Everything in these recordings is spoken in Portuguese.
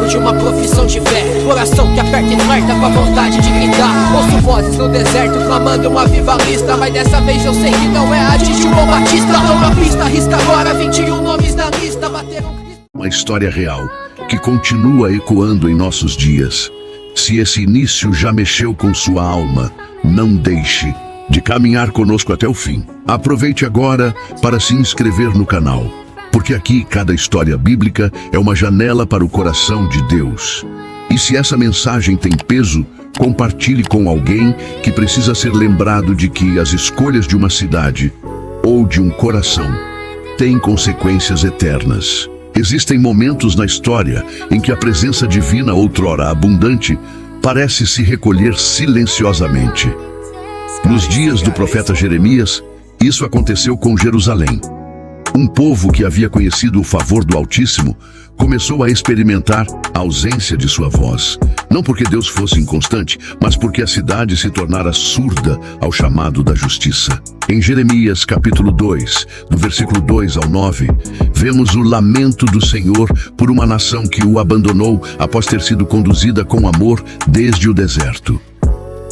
exemplo de uma profissão de fé. Coração que aperta e flerta com a vontade de gritar. Ouço vozes no deserto clamando uma vivalista, mas dessa vez eu sei que não é a de João Batista. Toma a pista, arrisca agora 21 nomes na lista. Bateram Uma história real que continua ecoando em nossos dias. Se esse início já mexeu com sua alma, não deixe de caminhar conosco até o fim. Aproveite agora para se inscrever no canal, porque aqui cada história bíblica é uma janela para o coração de Deus. E se essa mensagem tem peso, compartilhe com alguém que precisa ser lembrado de que as escolhas de uma cidade ou de um coração têm consequências eternas. Existem momentos na história em que a presença divina, outrora abundante, parece se recolher silenciosamente. Nos dias do profeta Jeremias, isso aconteceu com Jerusalém. Um povo que havia conhecido o favor do Altíssimo começou a experimentar a ausência de sua voz. Não porque Deus fosse inconstante, mas porque a cidade se tornara surda ao chamado da justiça. Em Jeremias capítulo 2, do versículo 2 ao 9, vemos o lamento do Senhor por uma nação que o abandonou após ter sido conduzida com amor desde o deserto.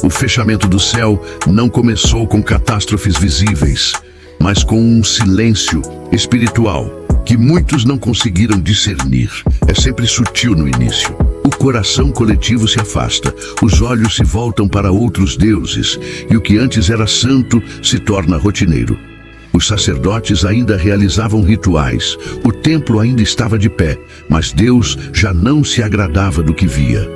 O fechamento do céu não começou com catástrofes visíveis, mas com um silêncio espiritual que muitos não conseguiram discernir. É sempre sutil no início. O coração coletivo se afasta, os olhos se voltam para outros deuses, e o que antes era santo se torna rotineiro. Os sacerdotes ainda realizavam rituais, o templo ainda estava de pé, mas Deus já não se agradava do que via.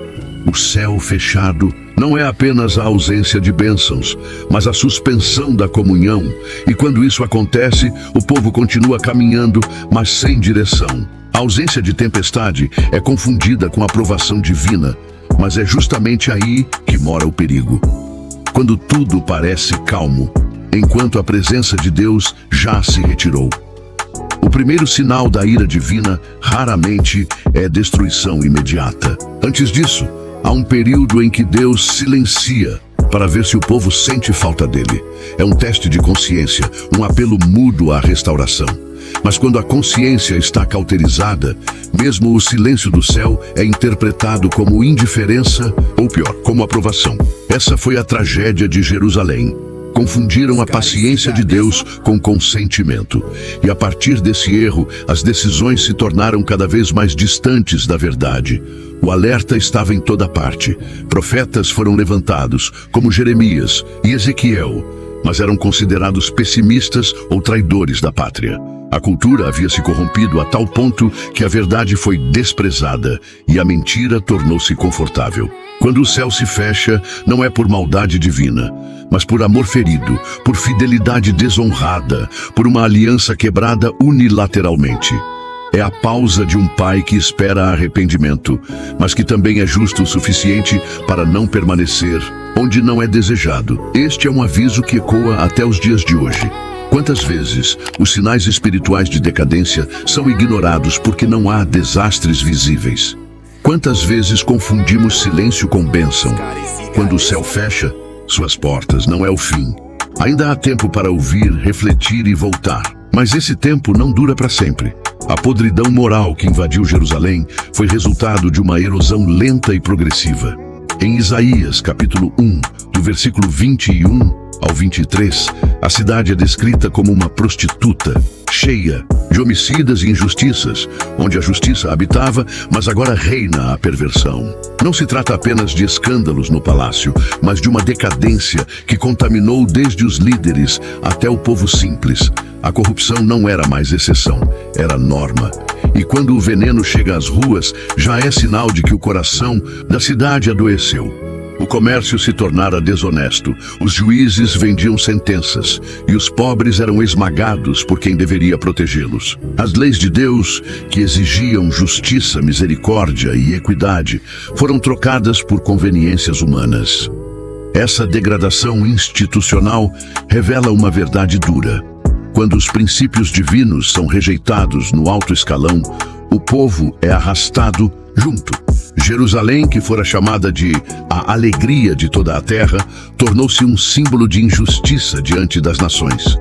O céu fechado não é apenas a ausência de bênçãos, mas a suspensão da comunhão. E quando isso acontece, o povo continua caminhando, mas sem direção. A ausência de tempestade é confundida com a aprovação divina, mas é justamente aí que mora o perigo. Quando tudo parece calmo, enquanto a presença de Deus já se retirou. O primeiro sinal da ira divina raramente é destruição imediata. Antes disso, há um período em que Deus silencia para ver se o povo sente falta dele. É um teste de consciência, um apelo mudo à restauração. Mas quando a consciência está cauterizada, mesmo o silêncio do céu é interpretado como indiferença ou pior, como aprovação. Essa foi a tragédia de Jerusalém. Confundiram a paciência de Deus com consentimento. E a partir desse erro, as decisões se tornaram cada vez mais distantes da verdade. O alerta estava em toda parte. Profetas foram levantados, como Jeremias e Ezequiel, mas eram considerados pessimistas ou traidores da pátria. A cultura havia se corrompido a tal ponto que a verdade foi desprezada e a mentira tornou-se confortável. Quando o céu se fecha, não é por maldade divina, mas por amor ferido, por fidelidade desonrada, por uma aliança quebrada unilateralmente. É a pausa de um pai que espera arrependimento, mas que também é justo o suficiente para não permanecer onde não é desejado. Este é um aviso que ecoa até os dias de hoje. Quantas vezes os sinais espirituais de decadência são ignorados porque não há desastres visíveis? Quantas vezes confundimos silêncio com bênção? Quando o céu fecha suas portas, não é o fim. Ainda há tempo para ouvir, refletir e voltar. Mas esse tempo não dura para sempre. A podridão moral que invadiu Jerusalém foi resultado de uma erosão lenta e progressiva. Em Isaías, capítulo 1, do versículo 21 ao 23, a cidade é descrita como uma prostituta, cheia de homicidas e injustiças, onde a justiça habitava, mas agora reina a perversão. Não se trata apenas de escândalos no palácio, mas de uma decadência que contaminou desde os líderes até o povo simples. A corrupção não era mais exceção, era norma. E quando o veneno chega às ruas, já é sinal de que o coração da cidade adoeceu. O comércio se tornara desonesto, os juízes vendiam sentenças e os pobres eram esmagados por quem deveria protegê-los. As leis de Deus, que exigiam justiça, misericórdia e equidade, foram trocadas por conveniências humanas. Essa degradação institucional revela uma verdade dura. Quando os princípios divinos são rejeitados no alto escalão, o povo é arrastado junto. Jerusalém, que fora chamada de a alegria de toda a terra, tornou-se um símbolo de injustiça diante das nações.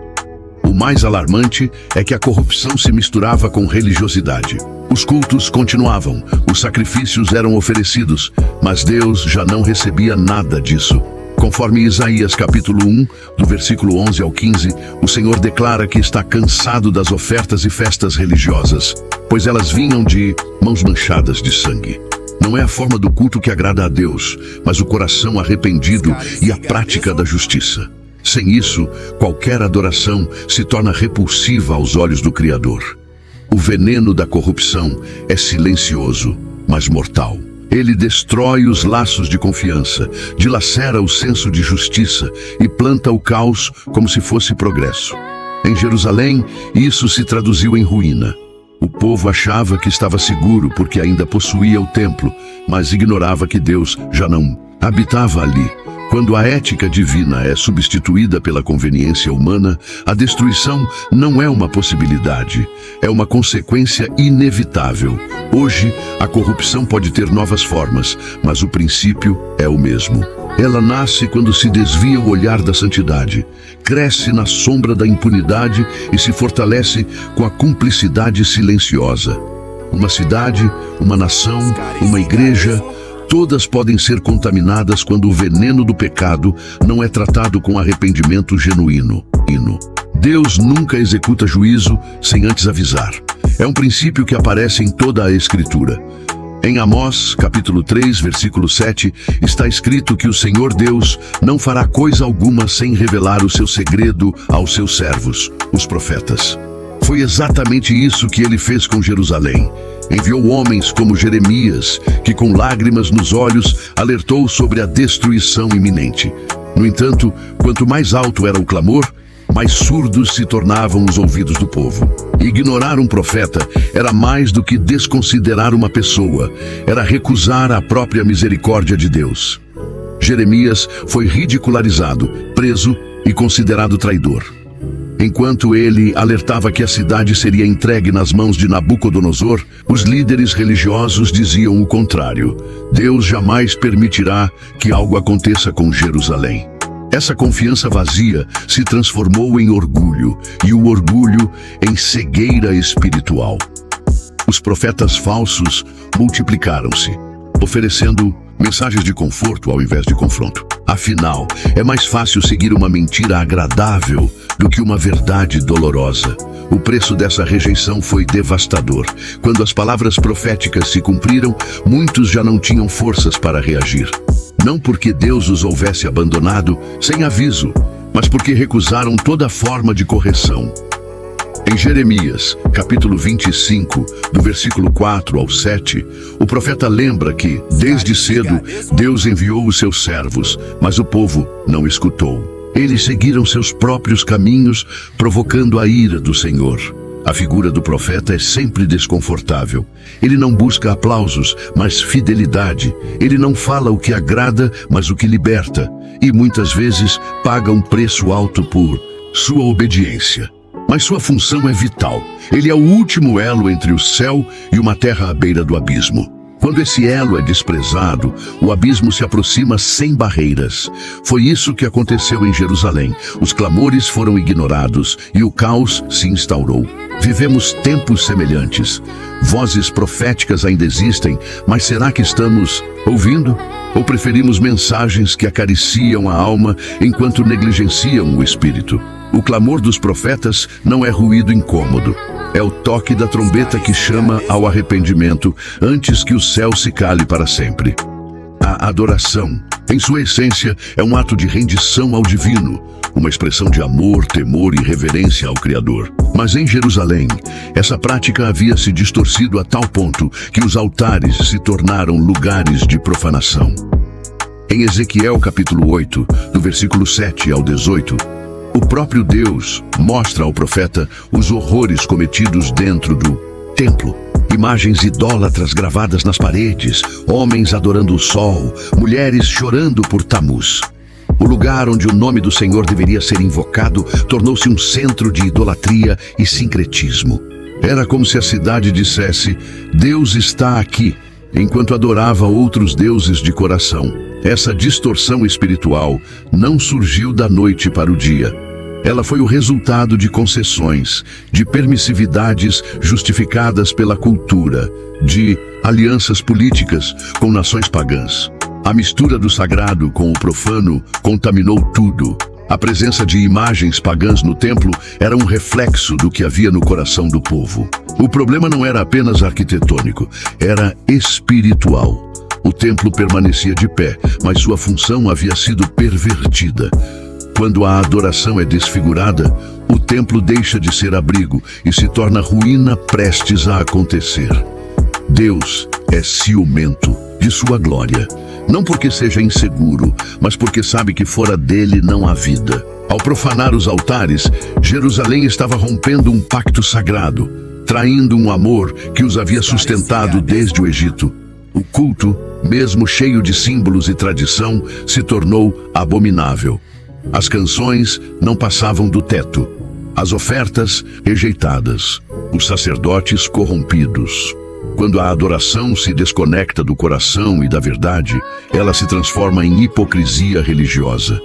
O mais alarmante é que a corrupção se misturava com religiosidade. Os cultos continuavam, os sacrifícios eram oferecidos, mas Deus já não recebia nada disso. Conforme Isaías capítulo 1, do versículo 11 ao 15, o Senhor declara que está cansado das ofertas e festas religiosas, pois elas vinham de mãos manchadas de sangue. Não é a forma do culto que agrada a Deus, mas o coração arrependido e a prática da justiça. Sem isso, qualquer adoração se torna repulsiva aos olhos do Criador. O veneno da corrupção é silencioso, mas mortal. Ele destrói os laços de confiança, dilacera o senso de justiça e planta o caos como se fosse progresso. Em Jerusalém, isso se traduziu em ruína. O povo achava que estava seguro porque ainda possuía o templo, mas ignorava que Deus já não habitava ali. Quando a ética divina é substituída pela conveniência humana, a destruição não é uma possibilidade, é uma consequência inevitável. Hoje, a corrupção pode ter novas formas, mas o princípio é o mesmo. Ela nasce quando se desvia o olhar da santidade, cresce na sombra da impunidade e se fortalece com a cumplicidade silenciosa. Uma cidade, uma nação, uma igreja, todas podem ser contaminadas quando o veneno do pecado não é tratado com arrependimento genuíno. Deus nunca executa juízo sem antes avisar. É um princípio que aparece em toda a Escritura. Em Amós, capítulo 3, versículo 7, está escrito que o Senhor Deus não fará coisa alguma sem revelar o seu segredo aos seus servos, os profetas. Foi exatamente isso que ele fez com Jerusalém. Enviou homens como Jeremias, que com lágrimas nos olhos alertou sobre a destruição iminente. No entanto, quanto mais alto era o clamor, mais surdos se tornavam os ouvidos do povo. Ignorar um profeta era mais do que desconsiderar uma pessoa, era recusar a própria misericórdia de Deus. Jeremias foi ridicularizado, preso e considerado traidor. Enquanto ele alertava que a cidade seria entregue nas mãos de Nabucodonosor, os líderes religiosos diziam o contrário. Deus jamais permitirá que algo aconteça com Jerusalém. Essa confiança vazia se transformou em orgulho, e o orgulho em cegueira espiritual. Os profetas falsos multiplicaram-se, oferecendo mensagens de conforto ao invés de confronto. Afinal, é mais fácil seguir uma mentira agradável do que uma verdade dolorosa. O preço dessa rejeição foi devastador. Quando as palavras proféticas se cumpriram, muitos já não tinham forças para reagir. Não porque Deus os houvesse abandonado sem aviso, mas porque recusaram toda forma de correção. Em Jeremias, capítulo 25, do versículo 4 ao 7, o profeta lembra que, desde cedo, Deus enviou os seus servos, mas o povo não escutou. Eles seguiram seus próprios caminhos, provocando a ira do Senhor. A figura do profeta é sempre desconfortável. Ele não busca aplausos, mas fidelidade. Ele não fala o que agrada, mas o que liberta. E muitas vezes paga um preço alto por sua obediência. Mas sua função é vital. Ele é o último elo entre o céu e uma terra à beira do abismo. Quando esse elo é desprezado, o abismo se aproxima sem barreiras. Foi isso que aconteceu em Jerusalém. Os clamores foram ignorados e o caos se instaurou. Vivemos tempos semelhantes. Vozes proféticas ainda existem, mas será que estamos ouvindo? Ou preferimos mensagens que acariciam a alma enquanto negligenciam o espírito? O clamor dos profetas não é ruído incômodo. É o toque da trombeta que chama ao arrependimento antes que o céu se cale para sempre. A adoração, em sua essência, é um ato de rendição ao divino, uma expressão de amor, temor e reverência ao Criador. Mas em Jerusalém, essa prática havia se distorcido a tal ponto que os altares se tornaram lugares de profanação. Em Ezequiel capítulo 8, do versículo 7 ao 18, o próprio Deus mostra ao profeta os horrores cometidos dentro do templo. Imagens idólatras gravadas nas paredes, homens adorando o sol, mulheres chorando por Tamuz. O lugar onde o nome do Senhor deveria ser invocado tornou-se um centro de idolatria e sincretismo. Era como se a cidade dissesse: Deus está aqui, enquanto adorava outros deuses de coração. Essa distorção espiritual não surgiu da noite para o dia. Ela foi o resultado de concessões, de permissividades justificadas pela cultura, de alianças políticas com nações pagãs. A mistura do sagrado com o profano contaminou tudo. A presença de imagens pagãs no templo era um reflexo do que havia no coração do povo. O problema não era apenas arquitetônico, era espiritual. O templo permanecia de pé, mas sua função havia sido pervertida. Quando a adoração é desfigurada, o templo deixa de ser abrigo e se torna ruína prestes a acontecer. Deus é ciumento de sua glória, não porque seja inseguro, mas porque sabe que fora dele não há vida. Ao profanar os altares, Jerusalém estava rompendo um pacto sagrado, traindo um amor que os havia sustentado desde o Egito. O culto, mesmo cheio de símbolos e tradição, se tornou abominável. As canções não passavam do teto, as ofertas rejeitadas, os sacerdotes corrompidos. Quando a adoração se desconecta do coração e da verdade, ela se transforma em hipocrisia religiosa.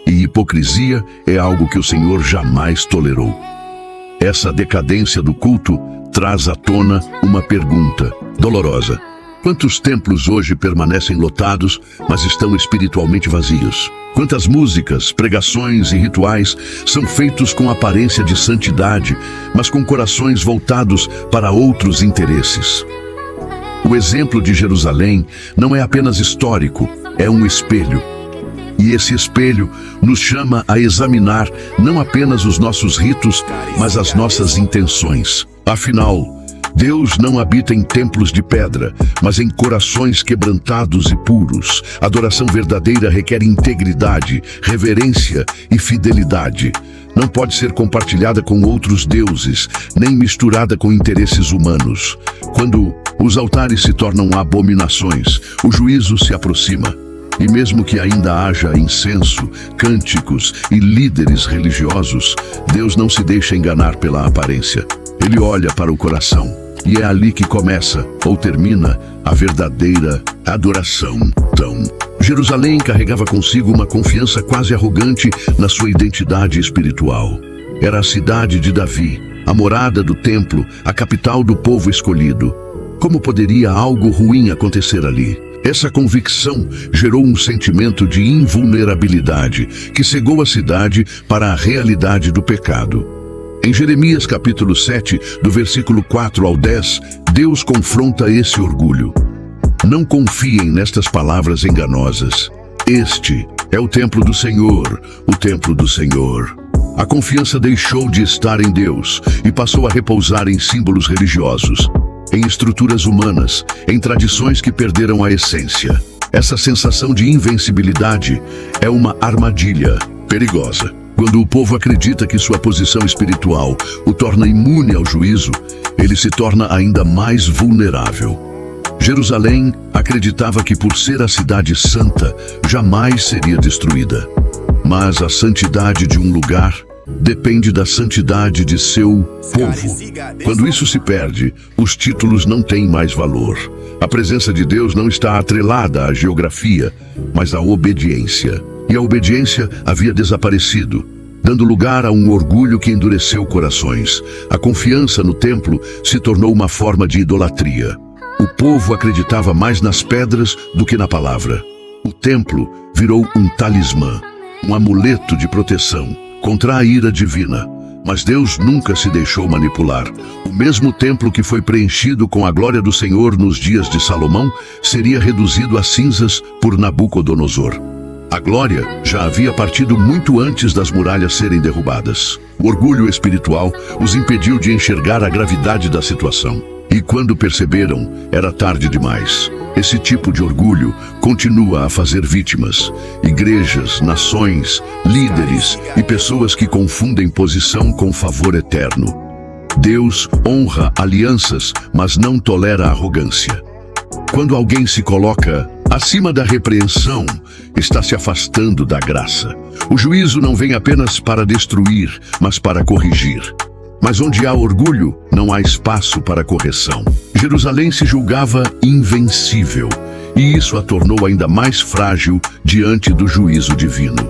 E hipocrisia é algo que o Senhor jamais tolerou. Essa decadência do culto traz à tona uma pergunta dolorosa. Quantos templos hoje permanecem lotados, mas estão espiritualmente vazios? Quantas músicas, pregações e rituais são feitos com aparência de santidade, mas com corações voltados para outros interesses? O exemplo de Jerusalém não é apenas histórico, é um espelho. E esse espelho nos chama a examinar não apenas os nossos ritos, mas as nossas intenções. Afinal, Deus não habita em templos de pedra, mas em corações quebrantados e puros. Adoração verdadeira requer integridade, reverência e fidelidade. Não pode ser compartilhada com outros deuses, nem misturada com interesses humanos. Quando os altares se tornam abominações, o juízo se aproxima. E mesmo que ainda haja incenso, cânticos e líderes religiosos, Deus não se deixa enganar pela aparência. Ele olha para o coração, e é ali que começa, ou termina, a verdadeira adoração. Então, Jerusalém carregava consigo uma confiança quase arrogante na sua identidade espiritual. Era a cidade de Davi, a morada do templo, a capital do povo escolhido. Como poderia algo ruim acontecer ali? Essa convicção gerou um sentimento de invulnerabilidade que cegou a cidade para a realidade do pecado. Em Jeremias capítulo 7, do versículo 4 ao 10, Deus confronta esse orgulho. Não confiem nestas palavras enganosas. Este é o templo do Senhor, o templo do Senhor. A confiança deixou de estar em Deus e passou a repousar em símbolos religiosos, em estruturas humanas, em tradições que perderam a essência. Essa sensação de invencibilidade é uma armadilha perigosa. Quando o povo acredita que sua posição espiritual o torna imune ao juízo, ele se torna ainda mais vulnerável. Jerusalém acreditava que por ser a cidade santa, jamais seria destruída. Mas a santidade de um lugar depende da santidade de seu povo. Quando isso se perde, os títulos não têm mais valor. A presença de Deus não está atrelada à geografia, mas à obediência. E a obediência havia desaparecido, dando lugar a um orgulho que endureceu corações. A confiança no templo se tornou uma forma de idolatria. O povo acreditava mais nas pedras do que na palavra. O templo virou um talismã, um amuleto de proteção contra a ira divina. Mas Deus nunca se deixou manipular. O mesmo templo que foi preenchido com a glória do Senhor nos dias de Salomão seria reduzido a cinzas por Nabucodonosor. A glória já havia partido muito antes das muralhas serem derrubadas. O orgulho espiritual os impediu de enxergar a gravidade da situação. E quando perceberam, era tarde demais. Esse tipo de orgulho continua a fazer vítimas. Igrejas, nações, líderes e pessoas que confundem posição com favor eterno. Deus honra alianças, mas não tolera arrogância. Quando alguém se coloca acima da repreensão, está se afastando da graça. O juízo não vem apenas para destruir, mas para corrigir. Mas onde há orgulho, não há espaço para correção. Jerusalém se julgava invencível, e isso a tornou ainda mais frágil diante do juízo divino.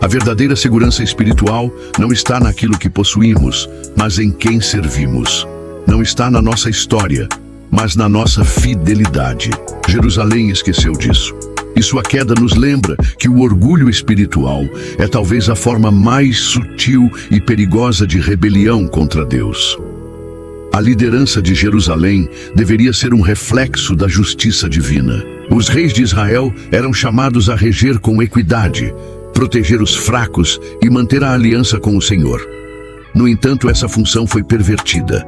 A verdadeira segurança espiritual não está naquilo que possuímos, mas em quem servimos. Não está na nossa história, mas na nossa fidelidade. Jerusalém esqueceu disso. E sua queda nos lembra que o orgulho espiritual é talvez a forma mais sutil e perigosa de rebelião contra Deus. A liderança de Jerusalém deveria ser um reflexo da justiça divina. Os reis de Israel eram chamados a reger com equidade, proteger os fracos e manter a aliança com o Senhor. No entanto, essa função foi pervertida.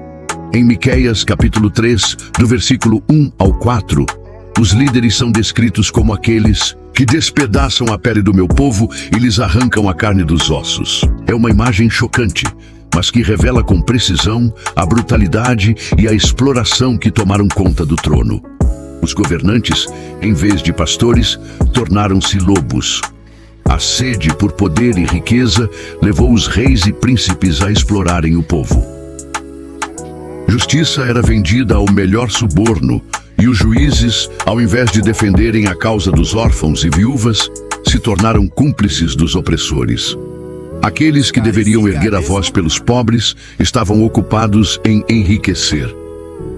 Em Miqueias, capítulo 3, do versículo 1 ao 4, os líderes são descritos como aqueles que despedaçam a pele do meu povo e lhes arrancam a carne dos ossos. É uma imagem chocante, mas que revela com precisão a brutalidade e a exploração que tomaram conta do trono. Os governantes, em vez de pastores, tornaram-se lobos. A sede por poder e riqueza levou os reis e príncipes a explorarem o povo. Justiça era vendida ao melhor suborno, e os juízes, ao invés de defenderem a causa dos órfãos e viúvas, se tornaram cúmplices dos opressores. Aqueles que deveriam erguer a voz pelos pobres estavam ocupados em enriquecer.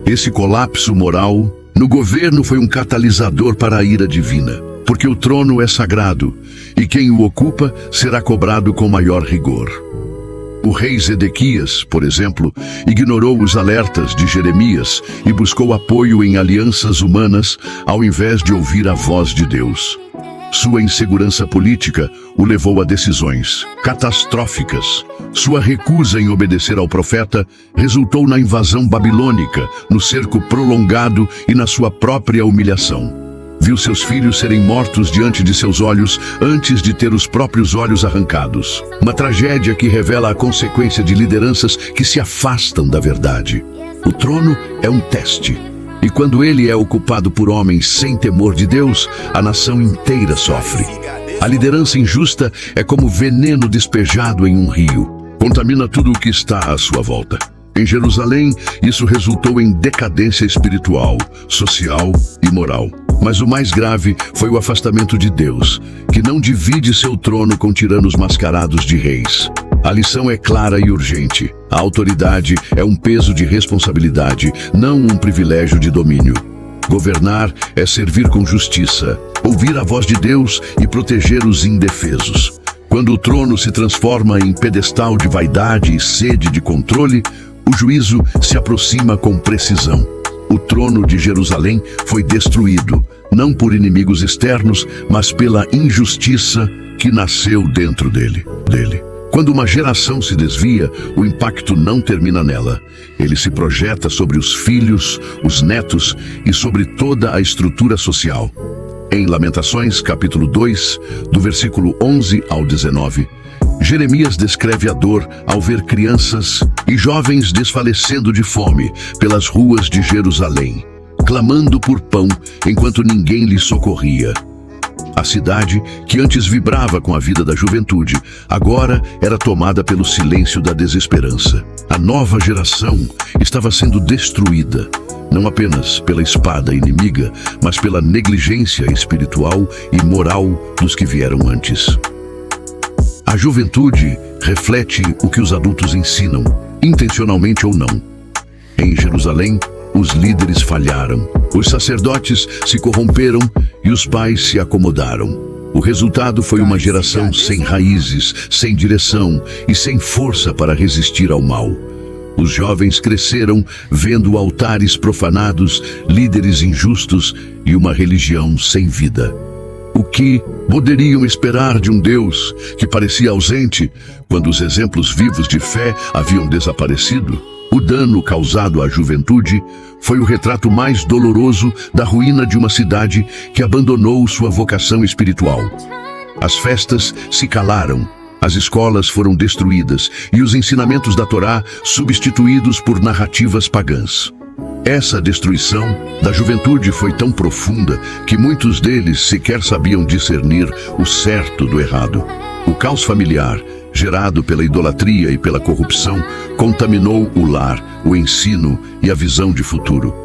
Esse colapso moral no governo foi um catalisador para a ira divina, porque o trono é sagrado e quem o ocupa será cobrado com maior rigor. O rei Zedequias, por exemplo, ignorou os alertas de Jeremias e buscou apoio em alianças humanas ao invés de ouvir a voz de Deus. Sua insegurança política o levou a decisões catastróficas. Sua recusa em obedecer ao profeta resultou na invasão babilônica, no cerco prolongado e na sua própria humilhação. Viu seus filhos serem mortos diante de seus olhos antes de ter os próprios olhos arrancados. Uma tragédia que revela a consequência de lideranças que se afastam da verdade. O trono é um teste. E quando ele é ocupado por homens sem temor de Deus, a nação inteira sofre. A liderança injusta é como veneno despejado em um rio. Contamina tudo o que está à sua volta. Em Jerusalém, isso resultou em decadência espiritual, social e moral. Mas o mais grave foi o afastamento de Deus, que não divide seu trono com tiranos mascarados de reis. A lição é clara e urgente. A autoridade é um peso de responsabilidade, não um privilégio de domínio. Governar é servir com justiça, ouvir a voz de Deus e proteger os indefesos. Quando o trono se transforma em pedestal de vaidade e sede de controle, o juízo se aproxima com precisão. O trono de Jerusalém foi destruído, não por inimigos externos, mas pela injustiça que nasceu dentro dele. Quando uma geração se desvia, o impacto não termina nela. Ele se projeta sobre os filhos, os netos e sobre toda a estrutura social. Em Lamentações, capítulo 2, do versículo 11 ao 19, Jeremias descreve a dor ao ver crianças e jovens desfalecendo de fome pelas ruas de Jerusalém, clamando por pão enquanto ninguém lhes socorria. A cidade, que antes vibrava com a vida da juventude, agora era tomada pelo silêncio da desesperança. A nova geração estava sendo destruída, não apenas pela espada inimiga, mas pela negligência espiritual e moral dos que vieram antes. A juventude reflete o que os adultos ensinam, intencionalmente ou não. Em Jerusalém, os líderes falharam, os sacerdotes se corromperam e os pais se acomodaram. O resultado foi uma geração sem raízes, sem direção e sem força para resistir ao mal. Os jovens cresceram vendo altares profanados, líderes injustos e uma religião sem vida. O que poderiam esperar de um Deus que parecia ausente quando os exemplos vivos de fé haviam desaparecido? O dano causado à juventude foi o retrato mais doloroso da ruína de uma cidade que abandonou sua vocação espiritual. As festas se calaram, as escolas foram destruídas e os ensinamentos da Torá substituídos por narrativas pagãs. Essa destruição da juventude foi tão profunda que muitos deles sequer sabiam discernir o certo do errado. O caos familiar, gerado pela idolatria e pela corrupção, contaminou o lar, o ensino e a visão de futuro.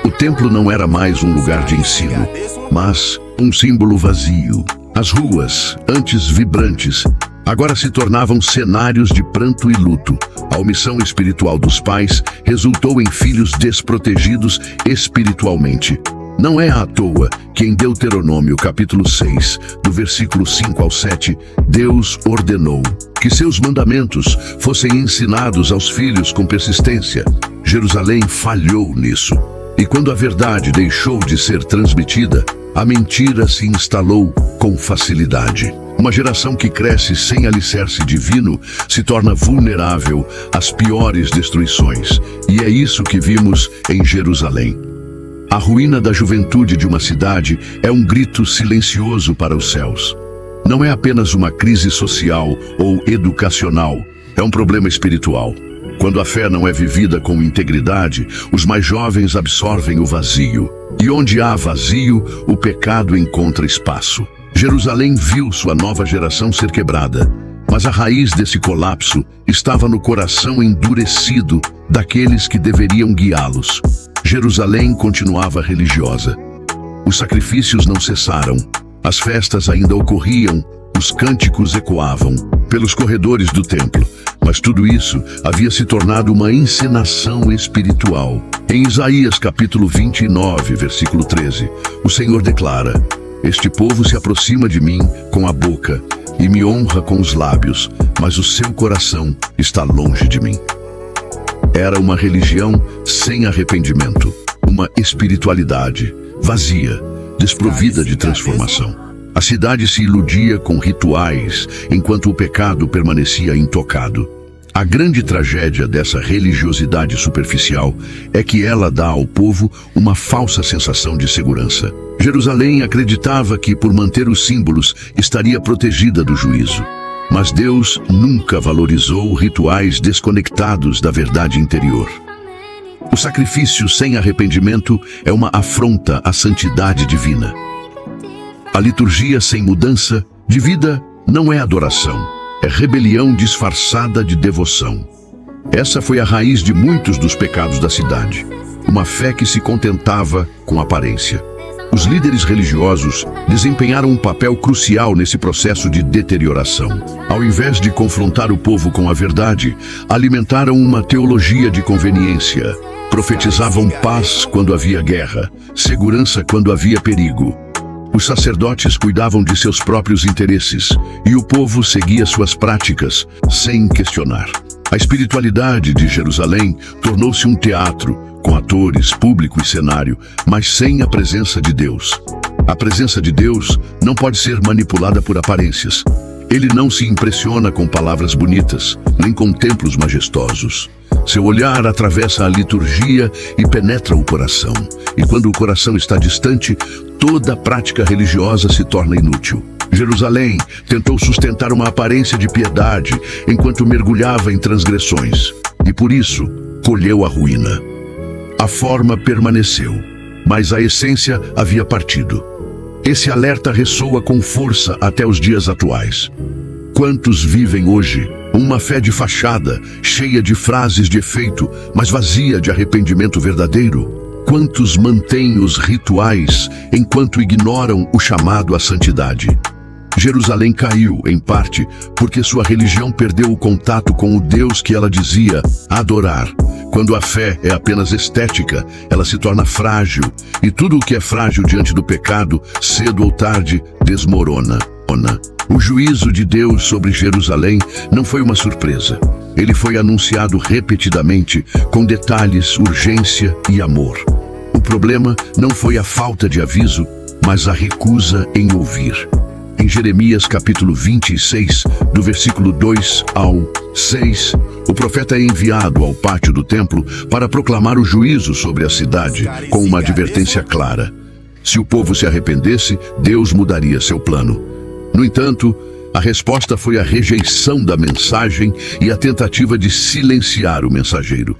O templo não era mais um lugar de ensino, mas um símbolo vazio. As ruas, antes vibrantes, agora se tornavam cenários de pranto e luto. A omissão espiritual dos pais resultou em filhos desprotegidos espiritualmente. Não é à toa que em Deuteronômio capítulo 6, do versículo 5 ao 7, Deus ordenou que seus mandamentos fossem ensinados aos filhos com persistência. Jerusalém falhou nisso. E quando a verdade deixou de ser transmitida, a mentira se instalou com facilidade. Uma geração que cresce sem alicerce divino se torna vulnerável às piores destruições. E é isso que vimos em Jerusalém. A ruína da juventude de uma cidade é um grito silencioso para os céus. Não é apenas uma crise social ou educacional, é um problema espiritual. Quando a fé não é vivida com integridade, os mais jovens absorvem o vazio. E onde há vazio, o pecado encontra espaço. Jerusalém viu sua nova geração ser quebrada, mas a raiz desse colapso estava no coração endurecido daqueles que deveriam guiá-los. Jerusalém continuava religiosa. Os sacrifícios não cessaram, as festas ainda ocorriam, os cânticos ecoavam pelos corredores do templo, mas tudo isso havia se tornado uma encenação espiritual. Em Isaías capítulo 29, versículo 13, o Senhor declara: "Este povo se aproxima de mim com a boca e me honra com os lábios, mas o seu coração está longe de mim." Era uma religião sem arrependimento, uma espiritualidade vazia, desprovida de transformação. A cidade se iludia com rituais, enquanto o pecado permanecia intocado. A grande tragédia dessa religiosidade superficial é que ela dá ao povo uma falsa sensação de segurança. Jerusalém acreditava que, por manter os símbolos, estaria protegida do juízo. Mas Deus nunca valorizou rituais desconectados da verdade interior. O sacrifício sem arrependimento é uma afronta à santidade divina. A liturgia sem mudança de vida não é adoração, é rebelião disfarçada de devoção. Essa foi a raiz de muitos dos pecados da cidade, uma fé que se contentava com aparência. Os líderes religiosos desempenharam um papel crucial nesse processo de deterioração. Ao invés de confrontar o povo com a verdade, alimentaram uma teologia de conveniência. Profetizavam paz quando havia guerra, segurança quando havia perigo. Os sacerdotes cuidavam de seus próprios interesses e o povo seguia suas práticas sem questionar. A espiritualidade de Jerusalém tornou-se um teatro, com atores, público e cenário, mas sem a presença de Deus. A presença de Deus não pode ser manipulada por aparências. Ele não se impressiona com palavras bonitas, nem com templos majestosos. Seu olhar atravessa a liturgia e penetra o coração. E quando o coração está distante, toda prática religiosa se torna inútil. Jerusalém tentou sustentar uma aparência de piedade enquanto mergulhava em transgressões. E por isso, colheu a ruína. A forma permaneceu, mas a essência havia partido. Esse alerta ressoa com força até os dias atuais. Quantos vivem hoje uma fé de fachada, cheia de frases de efeito, mas vazia de arrependimento verdadeiro? Quantos mantêm os rituais enquanto ignoram o chamado à santidade? Jerusalém caiu, em parte, porque sua religião perdeu o contato com o Deus que ela dizia adorar. Quando a fé é apenas estética, ela se torna frágil, e tudo o que é frágil diante do pecado, cedo ou tarde, desmorona. O juízo de Deus sobre Jerusalém não foi uma surpresa. Ele foi anunciado repetidamente, com detalhes, urgência e amor. O problema não foi a falta de aviso, mas a recusa em ouvir. Em Jeremias capítulo 26, do versículo 2 ao 6, o profeta é enviado ao pátio do templo para proclamar o juízo sobre a cidade, com uma advertência clara. Se o povo se arrependesse, Deus mudaria seu plano. No entanto, a resposta foi a rejeição da mensagem e a tentativa de silenciar o mensageiro.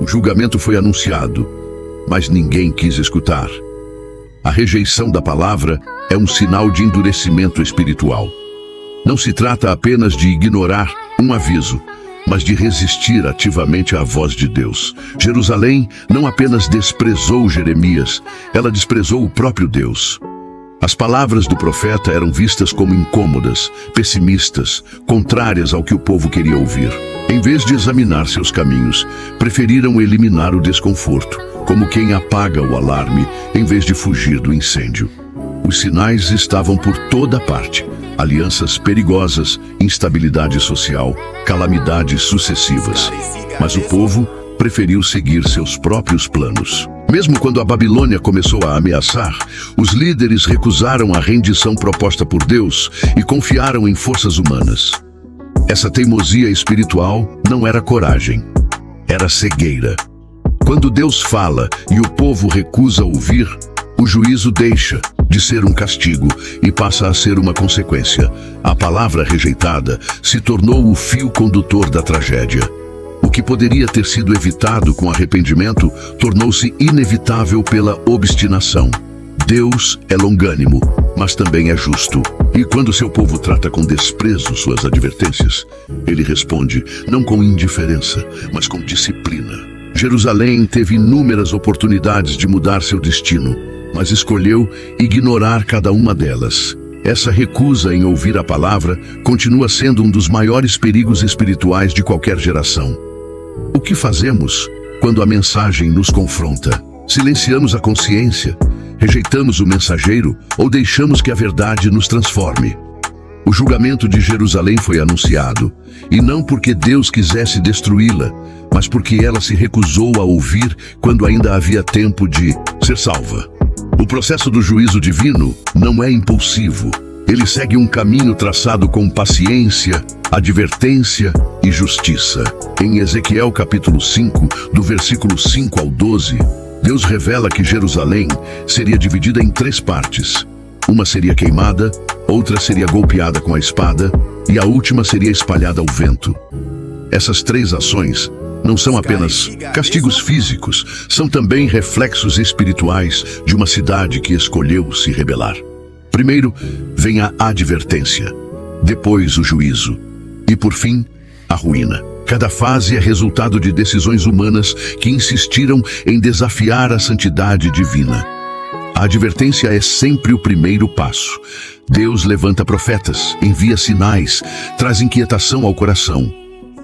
O julgamento foi anunciado, mas ninguém quis escutar. A rejeição da palavra é um sinal de endurecimento espiritual. Não se trata apenas de ignorar um aviso, mas de resistir ativamente à voz de Deus. Jerusalém não apenas desprezou Jeremias, ela desprezou o próprio Deus. As palavras do profeta eram vistas como incômodas, pessimistas, contrárias ao que o povo queria ouvir. Em vez de examinar seus caminhos, preferiram eliminar o desconforto, como quem apaga o alarme em vez de fugir do incêndio. Os sinais estavam por toda parte: alianças perigosas, instabilidade social, calamidades sucessivas. Mas o povo preferiu seguir seus próprios planos. Mesmo quando a Babilônia começou a ameaçar, os líderes recusaram a rendição proposta por Deus e confiaram em forças humanas. Essa teimosia espiritual não era coragem, era cegueira. Quando Deus fala e o povo recusa ouvir, o juízo deixa de ser um castigo e passa a ser uma consequência. A palavra rejeitada se tornou o fio condutor da tragédia. O que poderia ter sido evitado com arrependimento tornou-se inevitável pela obstinação. Deus é longânimo, mas também é justo. E quando seu povo trata com desprezo suas advertências, ele responde não com indiferença, mas com disciplina. Jerusalém teve inúmeras oportunidades de mudar seu destino, mas escolheu ignorar cada uma delas. Essa recusa em ouvir a palavra continua sendo um dos maiores perigos espirituais de qualquer geração. O que fazemos quando a mensagem nos confronta? Silenciamos a consciência? Rejeitamos o mensageiro ou deixamos que a verdade nos transforme? O julgamento de Jerusalém foi anunciado, e não porque Deus quisesse destruí-la, mas porque ela se recusou a ouvir quando ainda havia tempo de ser salva. O processo do juízo divino não é impulsivo. Ele segue um caminho traçado com paciência, advertência e justiça. Em Ezequiel capítulo 5, do versículo 5 ao 12, Deus revela que Jerusalém seria dividida em 3 partes. Uma seria queimada, outra seria golpeada com a espada e a última seria espalhada ao vento. Essas 3 ações não são apenas castigos físicos, são também reflexos espirituais de uma cidade que escolheu se rebelar. Primeiro vem a advertência, depois o juízo e, por fim, a ruína. Cada fase é resultado de decisões humanas que insistiram em desafiar a santidade divina. A advertência é sempre o primeiro passo. Deus levanta profetas, envia sinais, traz inquietação ao coração.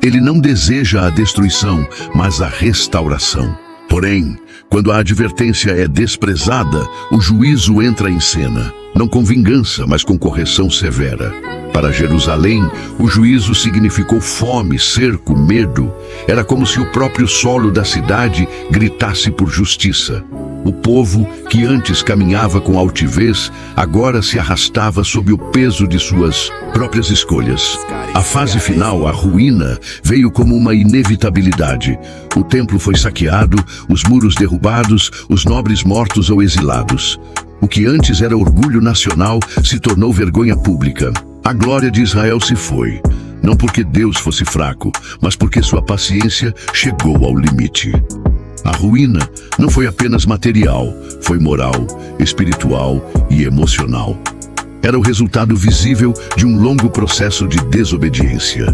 Ele não deseja a destruição, mas a restauração. Porém, quando a advertência é desprezada, o juízo entra em cena, não com vingança, mas com correção severa. Para Jerusalém, o juízo significou fome, cerco, medo. Era como se o próprio solo da cidade gritasse por justiça. O povo, que antes caminhava com altivez, agora se arrastava sob o peso de suas próprias escolhas. A fase final, a ruína, veio como uma inevitabilidade. O templo foi saqueado, os muros derrubados, os nobres mortos ou exilados. O que antes era orgulho nacional se tornou vergonha pública. A glória de Israel se foi, não porque Deus fosse fraco, mas porque sua paciência chegou ao limite. A ruína não foi apenas material, foi moral, espiritual e emocional. Era o resultado visível de um longo processo de desobediência.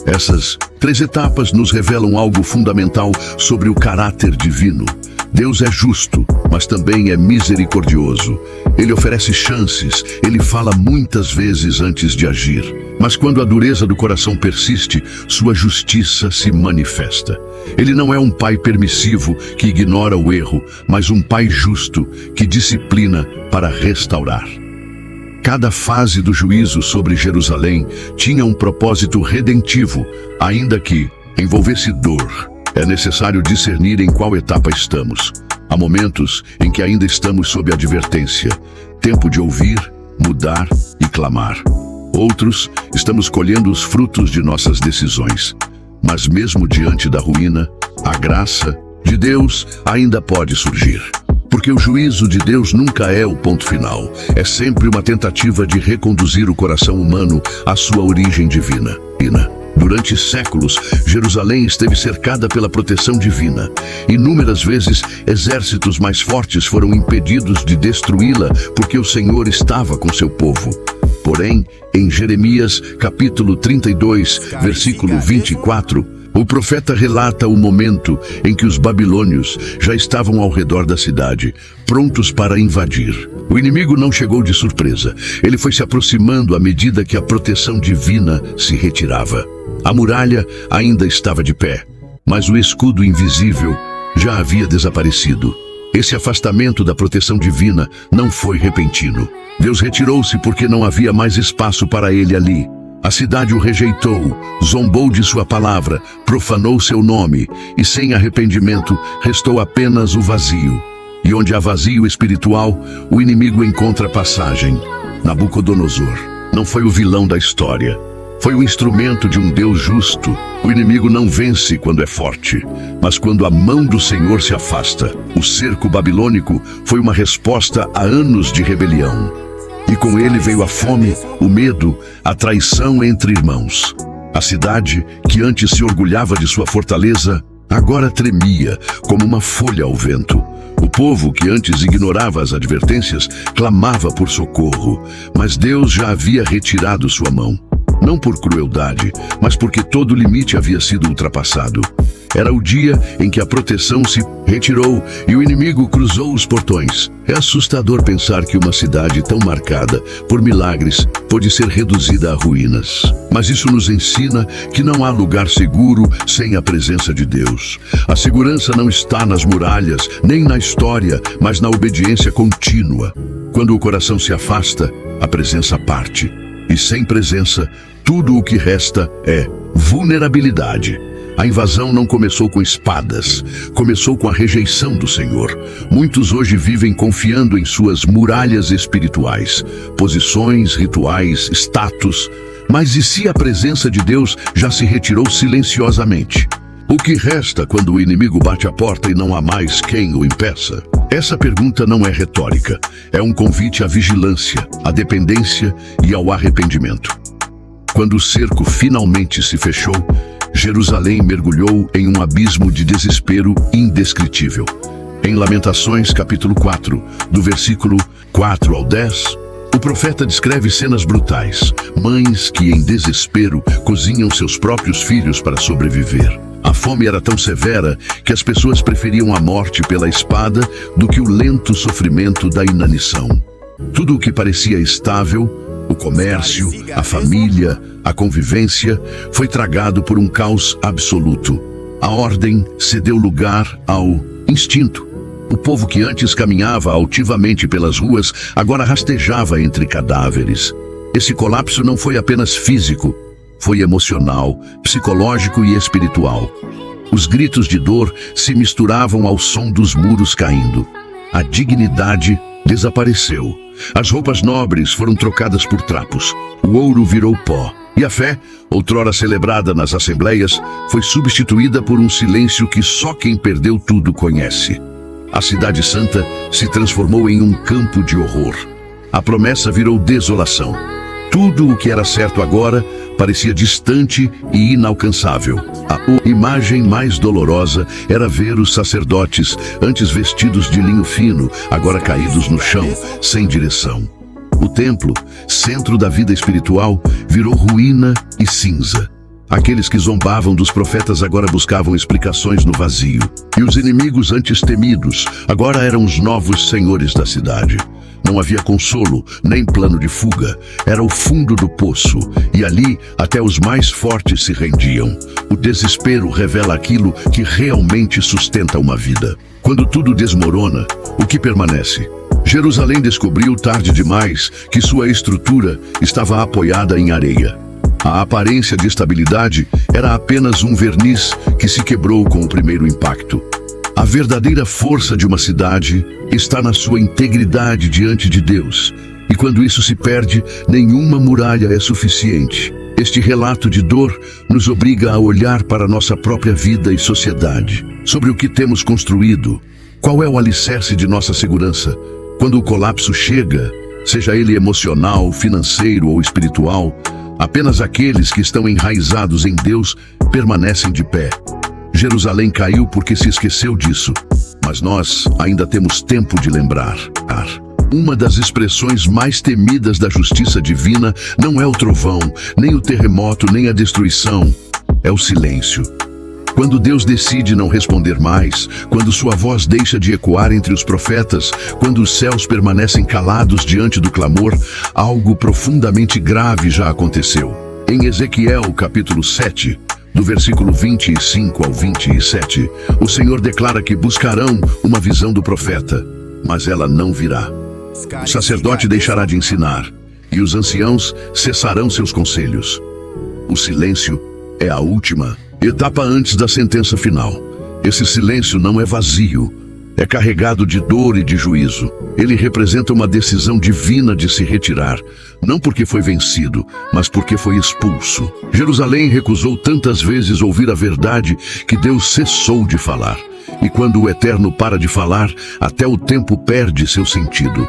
Essas 3 etapas nos revelam algo fundamental sobre o caráter divino. Deus é justo, mas também é misericordioso. Ele oferece chances, ele fala muitas vezes antes de agir. Mas quando a dureza do coração persiste, sua justiça se manifesta. Ele não é um pai permissivo que ignora o erro, mas um pai justo que disciplina para restaurar. Cada fase do juízo sobre Jerusalém tinha um propósito redentivo, ainda que envolvesse dor. É necessário discernir em qual etapa estamos. Há momentos em que ainda estamos sob advertência, tempo de ouvir, mudar e clamar. Outros, estamos colhendo os frutos de nossas decisões. Mas mesmo diante da ruína, a graça de Deus ainda pode surgir. Porque o juízo de Deus nunca é o ponto final. É sempre uma tentativa de reconduzir o coração humano à sua origem divina. Durante séculos, Jerusalém esteve cercada pela proteção divina. Inúmeras vezes, exércitos mais fortes foram impedidos de destruí-la porque o Senhor estava com seu povo. Porém, em Jeremias, capítulo 32, versículo 24, o profeta relata o momento em que os babilônios já estavam ao redor da cidade, prontos para invadir. O inimigo não chegou de surpresa. Ele foi se aproximando à medida que a proteção divina se retirava. A muralha ainda estava de pé, mas o escudo invisível já havia desaparecido. Esse afastamento da proteção divina não foi repentino. Deus retirou-se porque não havia mais espaço para ele ali. A cidade o rejeitou, zombou de sua palavra, profanou seu nome, e sem arrependimento restou apenas o vazio. E onde há vazio espiritual, o inimigo encontra passagem. Nabucodonosor não foi o vilão da história. Foi o instrumento de um Deus justo. O inimigo não vence quando é forte, mas quando a mão do Senhor se afasta. O cerco babilônico foi uma resposta a anos de rebelião. E com ele veio a fome, o medo, a traição entre irmãos. A cidade, que antes se orgulhava de sua fortaleza, agora tremia como uma folha ao vento. O povo, que antes ignorava as advertências, clamava por socorro, mas Deus já havia retirado sua mão. Não por crueldade, mas porque todo limite havia sido ultrapassado. Era o dia em que a proteção se retirou e o inimigo cruzou os portões. É assustador pensar que uma cidade tão marcada por milagres pode ser reduzida a ruínas. Mas isso nos ensina que não há lugar seguro sem a presença de Deus. A segurança não está nas muralhas, nem na história, mas na obediência contínua. Quando o coração se afasta, a presença parte. E sem presença, tudo o que resta é vulnerabilidade. A invasão não começou com espadas, começou com a rejeição do Senhor. Muitos hoje vivem confiando em suas muralhas espirituais, posições, rituais, status. Mas e se a presença de Deus já se retirou silenciosamente? O que resta quando o inimigo bate a porta e não há mais quem o impeça? Essa pergunta não é retórica, é um convite à vigilância, à dependência e ao arrependimento. Quando o cerco finalmente se fechou, Jerusalém mergulhou em um abismo de desespero indescritível. Em Lamentações, capítulo 4, do versículo 4 ao 10, o profeta descreve cenas brutais, mães que, em desespero, cozinham seus próprios filhos para sobreviver. A fome era tão severa que as pessoas preferiam a morte pela espada do que o lento sofrimento da inanição. Tudo o que parecia estável, o comércio, a família, a convivência, foi tragado por um caos absoluto. A ordem cedeu lugar ao instinto. O povo que antes caminhava altivamente pelas ruas, agora rastejava entre cadáveres. Esse colapso não foi apenas físico, foi emocional, psicológico e espiritual. Os gritos de dor se misturavam ao som dos muros caindo. A dignidade desapareceu. As roupas nobres foram trocadas por trapos. O ouro virou pó. E a fé, outrora celebrada nas assembleias, foi substituída por um silêncio que só quem perdeu tudo conhece. A Cidade Santa se transformou em um campo de horror. A promessa virou desolação. Tudo o que era certo agora parecia distante e inalcançável. A imagem mais dolorosa era ver os sacerdotes, antes vestidos de linho fino, agora caídos no chão, sem direção. O templo, centro da vida espiritual, virou ruína e cinza. Aqueles que zombavam dos profetas agora buscavam explicações no vazio. E os inimigos antes temidos agora eram os novos senhores da cidade. Não havia consolo, nem plano de fuga. Era o fundo do poço, e ali até os mais fortes se rendiam. O desespero revela aquilo que realmente sustenta uma vida. Quando tudo desmorona, o que permanece? Jerusalém descobriu tarde demais que sua estrutura estava apoiada em areia. A aparência de estabilidade era apenas um verniz que se quebrou com o primeiro impacto. A verdadeira força de uma cidade está na sua integridade diante de Deus. E quando isso se perde, nenhuma muralha é suficiente. Este relato de dor nos obriga a olhar para nossa própria vida e sociedade. Sobre o que temos construído, qual é o alicerce de nossa segurança? Quando o colapso chega, seja ele emocional, financeiro ou espiritual, apenas aqueles que estão enraizados em Deus permanecem de pé. Jerusalém caiu porque se esqueceu disso, mas nós ainda temos tempo de lembrar. Uma das expressões mais temidas da justiça divina não é o trovão, nem o terremoto, nem a destruição. É o silêncio. Quando Deus decide não responder mais, quando sua voz deixa de ecoar entre os profetas, quando os céus permanecem calados diante do clamor, algo profundamente grave já aconteceu. Em Ezequiel, capítulo 7, do versículo 25 ao 27, o Senhor declara que buscarão uma visão do profeta, mas ela não virá. O sacerdote deixará de ensinar, e os anciãos cessarão seus conselhos. O silêncio é a última etapa antes da sentença final. Esse silêncio não é vazio, é carregado de dor e de juízo. Ele representa uma decisão divina de se retirar, não porque foi vencido, mas porque foi expulso. Jerusalém recusou tantas vezes ouvir a verdade que Deus cessou de falar. E quando o Eterno para de falar, até o tempo perde seu sentido.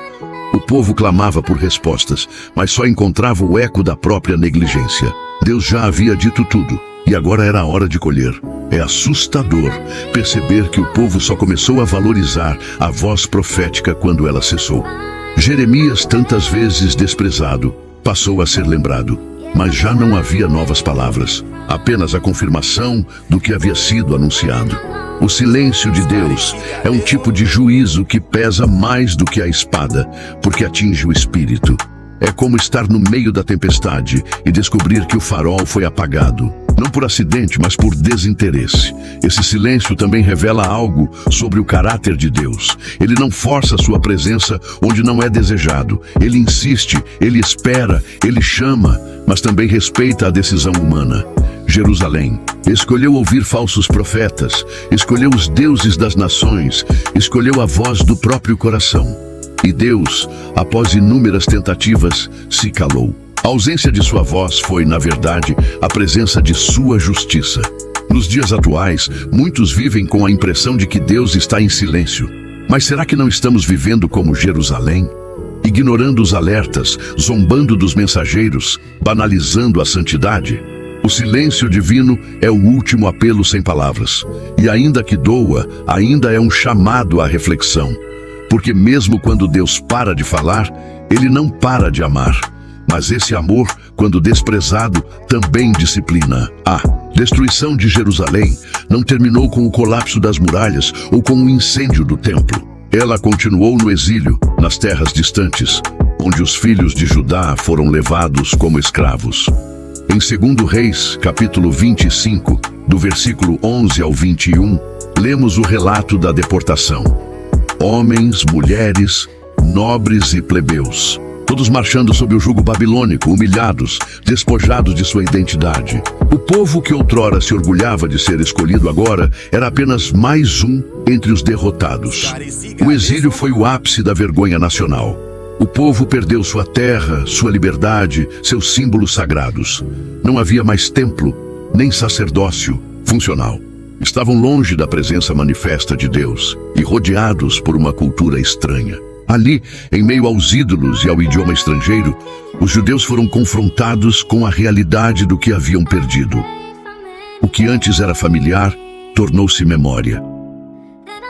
O povo clamava por respostas, mas só encontrava o eco da própria negligência. Deus já havia dito tudo, e agora era a hora de colher. É assustador perceber que o povo só começou a valorizar a voz profética quando ela cessou. Jeremias, tantas vezes desprezado, passou a ser lembrado, mas já não havia novas palavras, apenas a confirmação do que havia sido anunciado. O silêncio de Deus é um tipo de juízo que pesa mais do que a espada, porque atinge o espírito. É como estar no meio da tempestade e descobrir que o farol foi apagado. Não por acidente, mas por desinteresse. Esse silêncio também revela algo sobre o caráter de Deus. Ele não força sua presença onde não é desejado. Ele insiste, ele espera, ele chama, mas também respeita a decisão humana. Jerusalém escolheu ouvir falsos profetas, escolheu os deuses das nações, escolheu a voz do próprio coração. E Deus, após inúmeras tentativas, se calou. A ausência de sua voz foi, na verdade, a presença de sua justiça. Nos dias atuais, muitos vivem com a impressão de que Deus está em silêncio. Mas será que não estamos vivendo como Jerusalém? Ignorando os alertas, zombando dos mensageiros, banalizando a santidade? O silêncio divino é o último apelo sem palavras. E ainda que doa, ainda é um chamado à reflexão. Porque mesmo quando Deus para de falar, Ele não para de amar. Mas esse amor, quando desprezado, também disciplina. A destruição de Jerusalém não terminou com o colapso das muralhas ou com o incêndio do templo. Ela continuou no exílio, nas terras distantes, onde os filhos de Judá foram levados como escravos. Em 2 Reis, capítulo 25, do versículo 11 ao 21, lemos o relato da deportação. Homens, mulheres, nobres e plebeus, todos marchando sob o jugo babilônico, humilhados, despojados de sua identidade. O povo que outrora se orgulhava de ser escolhido agora era apenas mais um entre os derrotados. O exílio foi o ápice da vergonha nacional. O povo perdeu sua terra, sua liberdade, seus símbolos sagrados. Não havia mais templo, nem sacerdócio funcional. Estavam longe da presença manifesta de Deus e rodeados por uma cultura estranha. Ali, em meio aos ídolos e ao idioma estrangeiro, os judeus foram confrontados com a realidade do que haviam perdido. O que antes era familiar, tornou-se memória.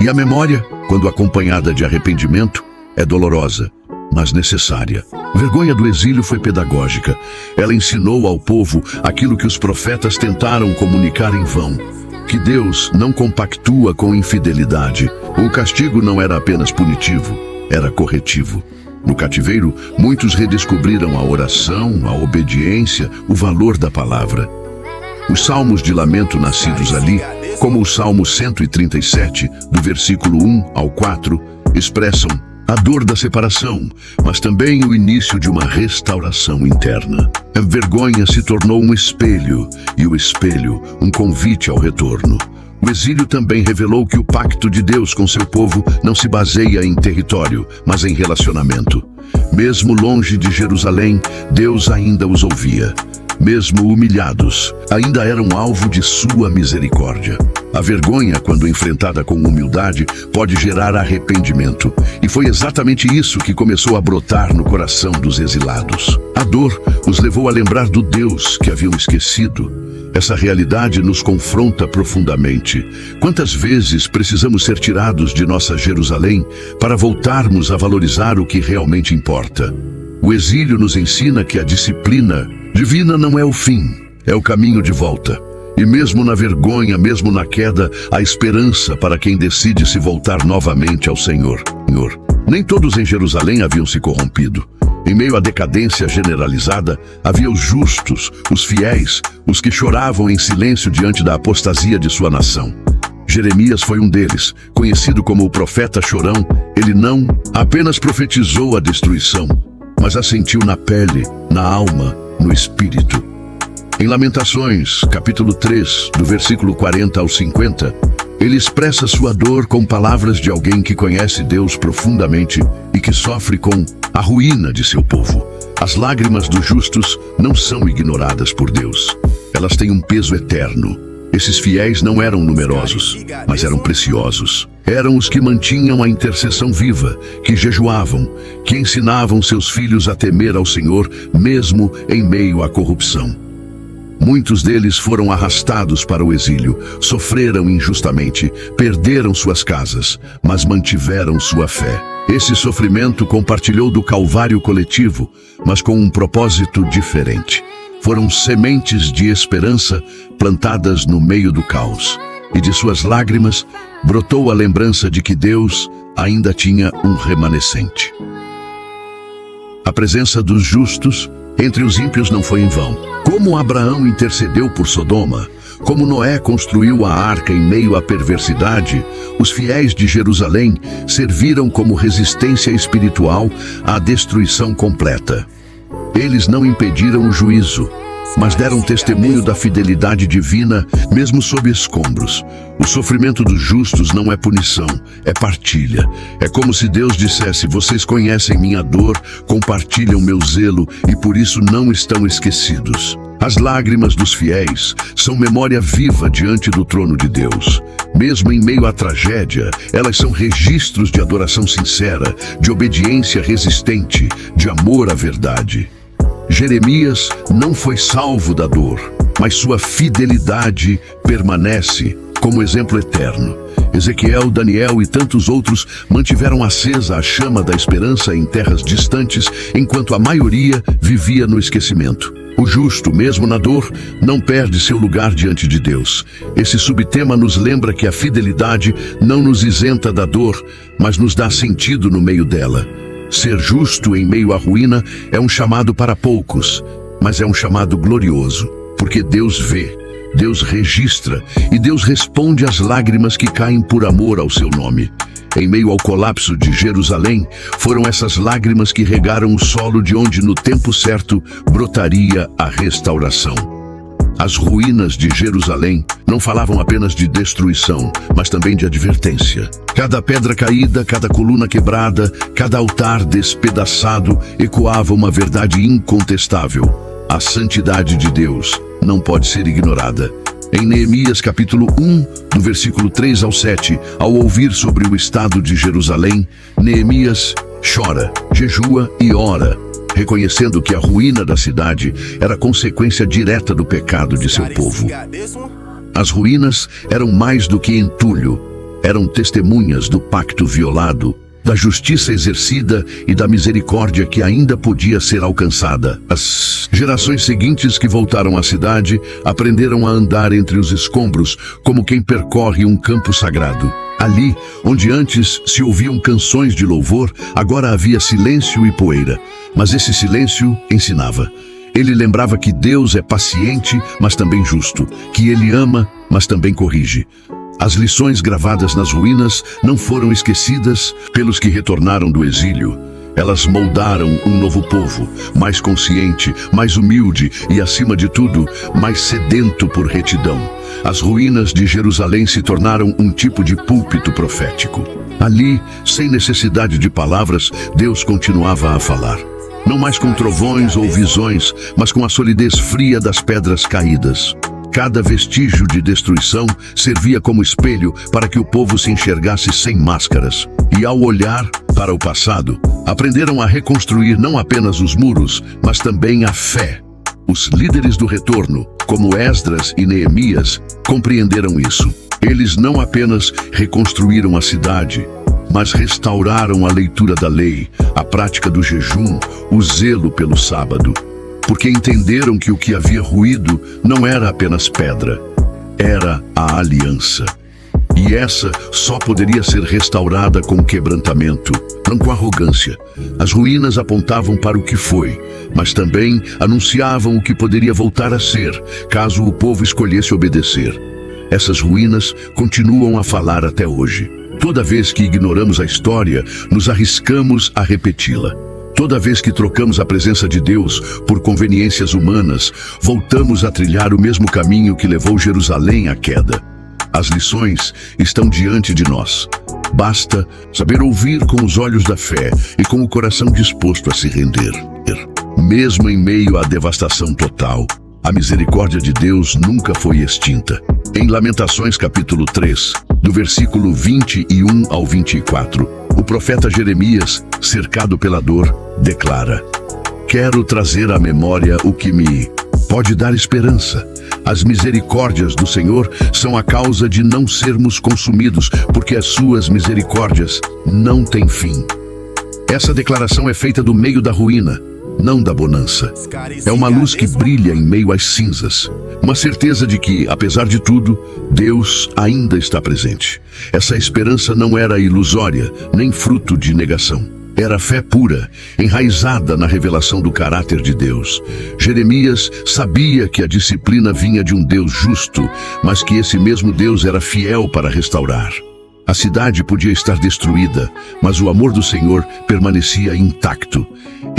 E a memória, quando acompanhada de arrependimento, é dolorosa, mas necessária. A vergonha do exílio foi pedagógica. Ela ensinou ao povo aquilo que os profetas tentaram comunicar em vão: que Deus não compactua com infidelidade. O castigo não era apenas punitivo, era corretivo. No cativeiro, muitos redescobriram a oração, a obediência, o valor da palavra. Os salmos de lamento nascidos ali, como o Salmo 137, do versículo 1 ao 4, expressam a dor da separação, mas também o início de uma restauração interna. A vergonha se tornou um espelho, e o espelho, um convite ao retorno. O exílio também revelou que o pacto de Deus com seu povo não se baseia em território, mas em relacionamento. Mesmo longe de Jerusalém, Deus ainda os ouvia. Mesmo humilhados, ainda eram alvo de sua misericórdia. A vergonha, quando enfrentada com humildade, pode gerar arrependimento. E foi exatamente isso que começou a brotar no coração dos exilados. A dor os levou a lembrar do Deus que haviam esquecido. Essa realidade nos confronta profundamente. Quantas vezes precisamos ser tirados de nossa Jerusalém para voltarmos a valorizar o que realmente importa? O exílio nos ensina que a disciplina divina não é o fim, é o caminho de volta. E mesmo na vergonha, mesmo na queda, há esperança para quem decide se voltar novamente ao Senhor. Nem todos em Jerusalém haviam se corrompido. Em meio à decadência generalizada, havia os justos, os fiéis, os que choravam em silêncio diante da apostasia de sua nação. Jeremias foi um deles, conhecido como o profeta chorão. Ele não apenas profetizou a destruição, mas a sentiu na pele, na alma, no espírito. Em Lamentações, capítulo 3, do versículo 40 ao 50, ele expressa sua dor com palavras de alguém que conhece Deus profundamente e que sofre com a ruína de seu povo. As lágrimas dos justos não são ignoradas por Deus. Elas têm um peso eterno. Esses fiéis não eram numerosos, mas eram preciosos. Eram os que mantinham a intercessão viva, que jejuavam, que ensinavam seus filhos a temer ao Senhor, mesmo em meio à corrupção. Muitos deles foram arrastados para o exílio, sofreram injustamente, perderam suas casas, mas mantiveram sua fé. Esse sofrimento compartilhou do calvário coletivo, mas com um propósito diferente. Foram sementes de esperança plantadas no meio do caos. E de suas lágrimas brotou a lembrança de que Deus ainda tinha um remanescente. A presença dos justos entre os ímpios não foi em vão. Como Abraão intercedeu por Sodoma, como Noé construiu a arca em meio à perversidade, os fiéis de Jerusalém serviram como resistência espiritual à destruição completa. Eles não impediram o juízo, mas deram testemunho da fidelidade divina, mesmo sob escombros. O sofrimento dos justos não é punição, é partilha. É como se Deus dissesse: vocês conhecem minha dor, compartilham meu zelo e por isso não estão esquecidos. As lágrimas dos fiéis são memória viva diante do trono de Deus. Mesmo em meio à tragédia, elas são registros de adoração sincera, de obediência resistente, de amor à verdade. Jeremias não foi salvo da dor, mas sua fidelidade permanece como exemplo eterno. Ezequiel, Daniel e tantos outros mantiveram acesa a chama da esperança em terras distantes, enquanto a maioria vivia no esquecimento. O justo, mesmo na dor, não perde seu lugar diante de Deus. Esse subtema nos lembra que a fidelidade não nos isenta da dor, mas nos dá sentido no meio dela. Ser justo em meio à ruína é um chamado para poucos, mas é um chamado glorioso, porque Deus vê, Deus registra e Deus responde às lágrimas que caem por amor ao seu nome. Em meio ao colapso de Jerusalém, foram essas lágrimas que regaram o solo de onde no tempo certo brotaria a restauração. As ruínas de Jerusalém não falavam apenas de destruição, mas também de advertência. Cada pedra caída, cada coluna quebrada, cada altar despedaçado ecoava uma verdade incontestável. A santidade de Deus não pode ser ignorada. Em Neemias capítulo 1, do versículo 3 ao 7, ao ouvir sobre o estado de Jerusalém, Neemias chora, jejua e ora, reconhecendo que a ruína da cidade era consequência direta do pecado de seu povo. As ruínas eram mais do que entulho, eram testemunhas do pacto violado, da justiça exercida e da misericórdia que ainda podia ser alcançada. As gerações seguintes que voltaram à cidade aprenderam a andar entre os escombros como quem percorre um campo sagrado. Ali, onde antes se ouviam canções de louvor, agora havia silêncio e poeira. Mas esse silêncio ensinava. Ele lembrava que Deus é paciente, mas também justo, que Ele ama, mas também corrige. As lições gravadas nas ruínas não foram esquecidas pelos que retornaram do exílio. Elas moldaram um novo povo, mais consciente, mais humilde e, acima de tudo, mais sedento por retidão. As ruínas de Jerusalém se tornaram um tipo de púlpito profético. Ali, sem necessidade de palavras, Deus continuava a falar. Não mais com trovões ou visões, mas com a solidez fria das pedras caídas. Cada vestígio de destruição servia como espelho para que o povo se enxergasse sem máscaras. E ao olhar para o passado, aprenderam a reconstruir não apenas os muros, mas também a fé. Os líderes do retorno, como Esdras e Neemias, compreenderam isso. Eles não apenas reconstruíram a cidade, mas restauraram a leitura da lei, a prática do jejum, o zelo pelo sábado. Porque entenderam que o que havia ruído não era apenas pedra, era a aliança. E essa só poderia ser restaurada com quebrantamento, não com arrogância. As ruínas apontavam para o que foi, mas também anunciavam o que poderia voltar a ser, caso o povo escolhesse obedecer. Essas ruínas continuam a falar até hoje. Toda vez que ignoramos a história, nos arriscamos a repeti-la. Toda vez que trocamos a presença de Deus por conveniências humanas, voltamos a trilhar o mesmo caminho que levou Jerusalém à queda. As lições estão diante de nós. Basta saber ouvir com os olhos da fé e com o coração disposto a se render. Mesmo em meio à devastação total, a misericórdia de Deus nunca foi extinta. Em Lamentações capítulo 3, do versículo 21 ao 24, o profeta Jeremias, cercado pela dor, declara: quero trazer à memória o que me pode dar esperança. As misericórdias do Senhor são a causa de não sermos consumidos, porque as suas misericórdias não têm fim. Essa declaração é feita do meio da ruína, não da bonança. É uma luz que brilha em meio às cinzas. Uma certeza de que, apesar de tudo, Deus ainda está presente. Essa esperança não era ilusória, nem fruto de negação. Era fé pura, enraizada na revelação do caráter de Deus. Jeremias sabia que a disciplina vinha de um Deus justo, mas que esse mesmo Deus era fiel para restaurar. A cidade podia estar destruída, mas o amor do Senhor permanecia intacto.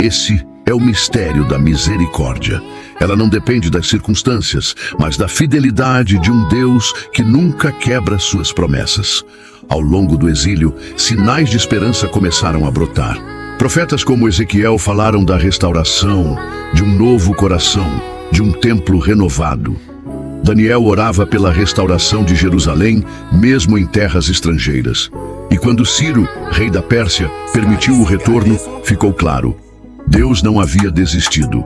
Esse é o mistério da misericórdia. Ela não depende das circunstâncias, mas da fidelidade de um Deus que nunca quebra suas promessas. Ao longo do exílio, sinais de esperança começaram a brotar. Profetas como Ezequiel falaram da restauração, de um novo coração, de um templo renovado. Daniel orava pela restauração de Jerusalém, mesmo em terras estrangeiras. E quando Ciro, rei da Pérsia, permitiu o retorno, ficou claro: Deus não havia desistido.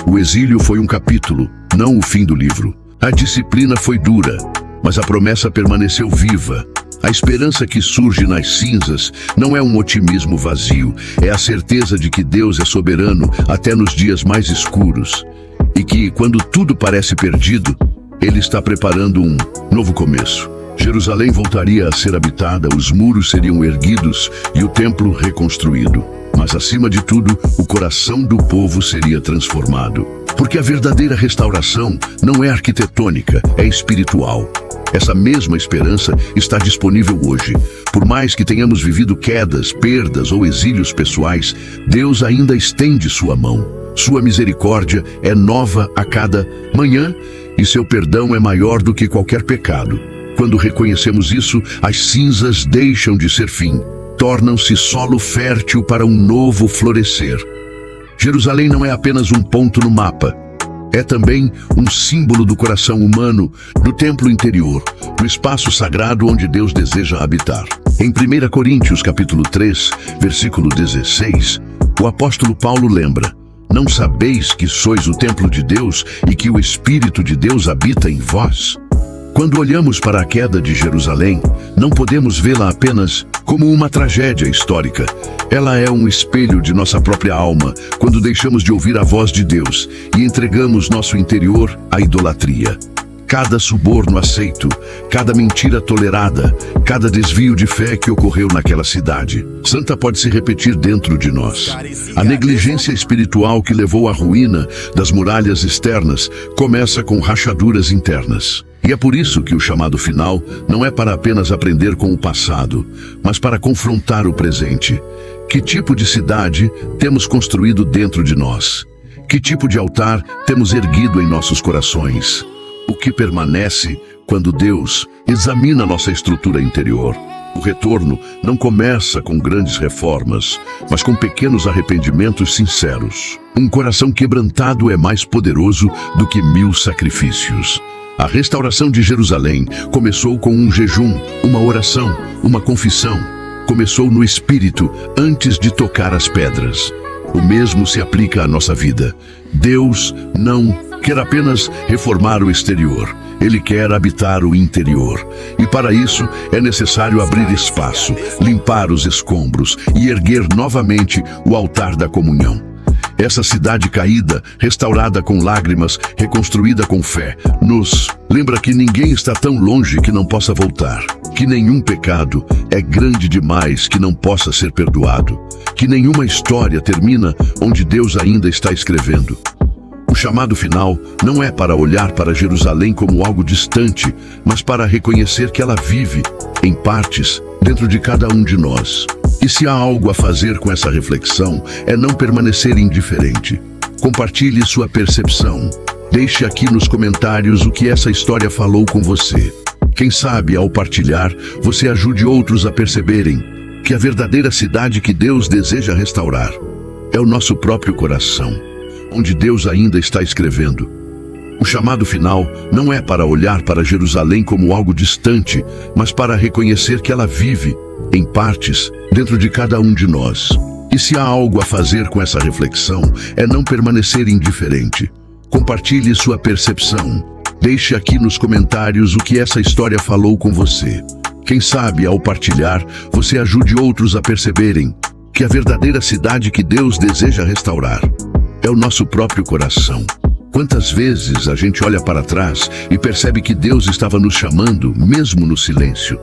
O exílio foi um capítulo, não o fim do livro. A disciplina foi dura, mas a promessa permaneceu viva. A esperança que surge nas cinzas não é um otimismo vazio, é a certeza de que Deus é soberano até nos dias mais escuros. E que, quando tudo parece perdido, Ele está preparando um novo começo. Jerusalém voltaria a ser habitada, os muros seriam erguidos e o templo reconstruído. Mas, acima de tudo, o coração do povo seria transformado. Porque a verdadeira restauração não é arquitetônica, é espiritual. Essa mesma esperança está disponível hoje. Por mais que tenhamos vivido quedas, perdas ou exílios pessoais, Deus ainda estende sua mão. Sua misericórdia é nova a cada manhã e seu perdão é maior do que qualquer pecado. Quando reconhecemos isso, as cinzas deixam de ser fim. Tornam-se solo fértil para um novo florescer. Jerusalém não é apenas um ponto no mapa. É também um símbolo do coração humano, do templo interior, do espaço sagrado onde Deus deseja habitar. Em 1 Coríntios capítulo 3, versículo 16, o apóstolo Paulo lembra: não sabeis que sois o templo de Deus e que o Espírito de Deus habita em vós? Quando olhamos para a queda de Jerusalém, não podemos vê-la apenas como uma tragédia histórica. Ela é um espelho de nossa própria alma, quando deixamos de ouvir a voz de Deus e entregamos nosso interior à idolatria. Cada suborno aceito, cada mentira tolerada, cada desvio de fé que ocorreu naquela cidade santa pode se repetir dentro de nós. A negligência espiritual que levou à ruína das muralhas externas começa com rachaduras internas. E é por isso que o chamado final não é para apenas aprender com o passado, mas para confrontar o presente. Que tipo de cidade temos construído dentro de nós? Que tipo de altar temos erguido em nossos corações? O que permanece quando Deus examina nossa estrutura interior? O retorno não começa com grandes reformas, mas com pequenos arrependimentos sinceros. Um coração quebrantado é mais poderoso do que 1000 sacrifícios. A restauração de Jerusalém começou com um jejum, uma oração, uma confissão. Começou no espírito antes de tocar as pedras. O mesmo se aplica à nossa vida. Deus não quer apenas reformar o exterior. Ele quer habitar o interior. E para isso é necessário abrir espaço, limpar os escombros e erguer novamente o altar da comunhão. Essa cidade caída, restaurada com lágrimas, reconstruída com fé, nos lembra que ninguém está tão longe que não possa voltar, que nenhum pecado é grande demais que não possa ser perdoado, que nenhuma história termina onde Deus ainda está escrevendo. O chamado final não é para olhar para Jerusalém como algo distante, mas para reconhecer que ela vive, em partes, dentro de cada um de nós. E se há algo a fazer com essa reflexão, é não permanecer indiferente. Compartilhe sua percepção. Deixe aqui nos comentários o que essa história falou com você. Quem sabe, ao partilhar, você ajude outros a perceberem que a verdadeira cidade que Deus deseja restaurar é o nosso próprio coração, onde Deus ainda está escrevendo. O chamado final não é para olhar para Jerusalém como algo distante, mas para reconhecer que ela vive, em partes, dentro de cada um de nós. E se há algo a fazer com essa reflexão, é não permanecer indiferente. Compartilhe sua percepção. Deixe aqui nos comentários o que essa história falou com você. Quem sabe, ao partilhar, você ajude outros a perceberem que a verdadeira cidade que Deus deseja restaurar é o nosso próprio coração. Quantas vezes a gente olha para trás e percebe que Deus estava nos chamando, mesmo no silêncio?